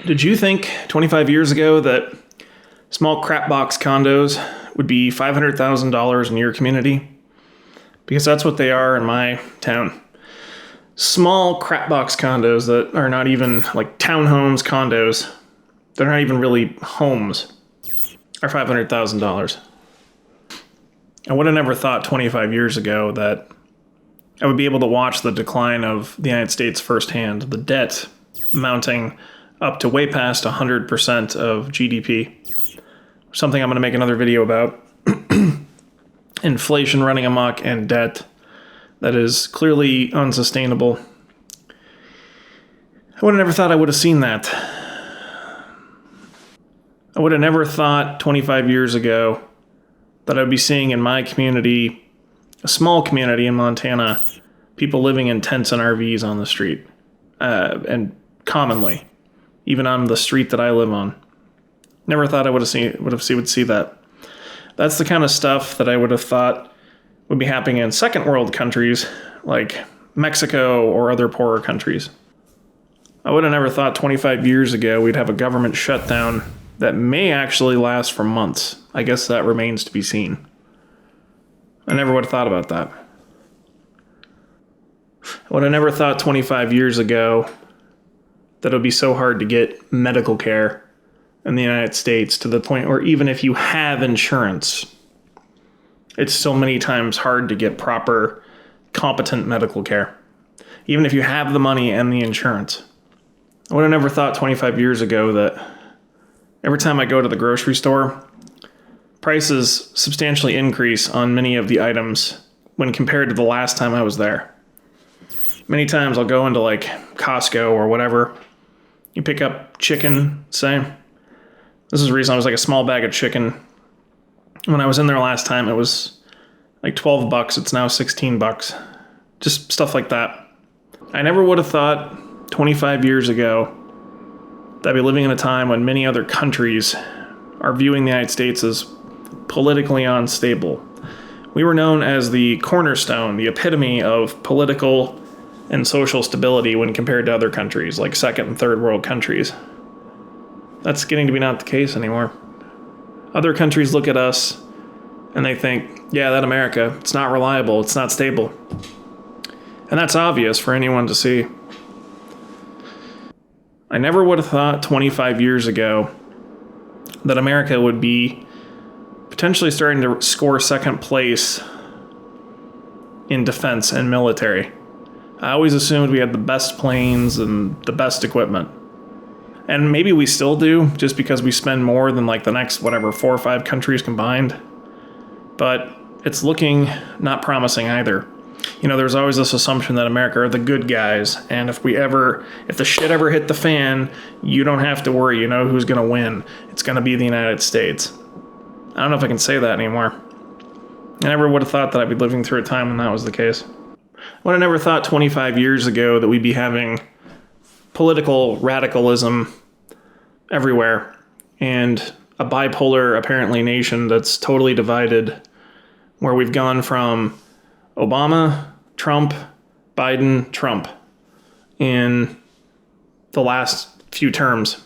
Did you think 25 years ago that small crap box condos would be $500,000 in your community? Because that's what they are in my town. Small crap box condos that are not even like townhomes, condos. They're not even really homes are $500,000. I would have never thought 25 years ago that I would be able to watch the decline of the United States firsthand, the debt mounting up to way past 100% of GDP. Something I'm going to make another video about. Inflation running amok and debt that is clearly unsustainable. I would have never thought I would have seen that. I would have never thought 25 years ago that I'd be seeing in my community, a small community in Montana, people living in tents and RVs on the street. And commonly, even on the street that I live on. Never thought I would see that. That's the kind of stuff that I would have thought would be happening in second world countries like Mexico or other poorer countries. I would have never thought 25 years ago we'd have a government shutdown that may actually last for months. I guess that remains to be seen. I never would have thought about that. I would have never thought 25 years ago that it would be so hard to get medical care in the United States, to the point where even if you have insurance, it's so many times hard to get proper, competent medical care. Even if you have the money and the insurance. I would have never thought 25 years ago that every time I go to the grocery store, prices substantially increase on many of the items when compared to the last time I was there. Many times I'll go into like Costco or whatever. You pick up chicken, say. This is the reason I was like a small bag of chicken. When I was in there last time, it was like $12. It's now $16. Just stuff like that. I never would have thought 25 years ago that I'd be living in a time when many other countries are viewing the United States as politically unstable. We were known as the cornerstone, the epitome of political and social stability when compared to other countries, like second and third world countries. That's getting to be not the case anymore. Other countries look at us and they think, yeah, that America, it's not reliable, it's not stable. And that's obvious for anyone to see. I never would have thought 25 years ago that America would be potentially starting to score second place in defense and military. I always assumed we had the best planes and the best equipment. And maybe we still do, just because we spend more than like the next, 4 or 5 countries combined. But it's looking not promising either. You know, there's always this assumption that America are the good guys, and if the shit ever hit the fan, you don't have to worry, you know who's gonna win. It's gonna be the United States. I don't know if I can say that anymore. I never would have thought that I'd be living through a time when that was the case. I would have never thought 25 years ago that we'd be having political radicalism everywhere, and a bipolar, apparently, nation that's totally divided, where we've gone from Obama, Trump, Biden, Trump in the last few terms.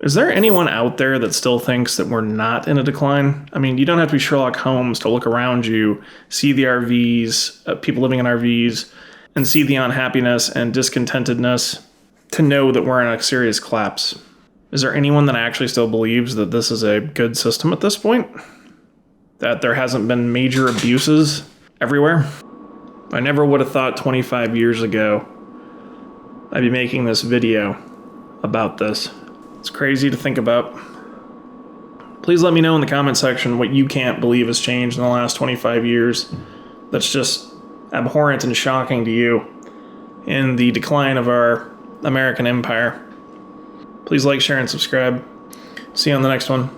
Is there anyone out there that still thinks that we're not in a decline? I mean, you don't have to be Sherlock Holmes to look around you, see the RVs, people living in RVs, and see the unhappiness and discontentedness to know that we're in a serious collapse. Is there anyone that actually still believes that this is a good system at this point? That there hasn't been major abuses everywhere? I never would have thought 25 years ago I'd be making this video about this. It's crazy to think about. Please let me know in the comment section what you can't believe has changed in the last 25 years that's just abhorrent and shocking to you in the decline of our American empire. Please like, share, and subscribe. See you on the next one.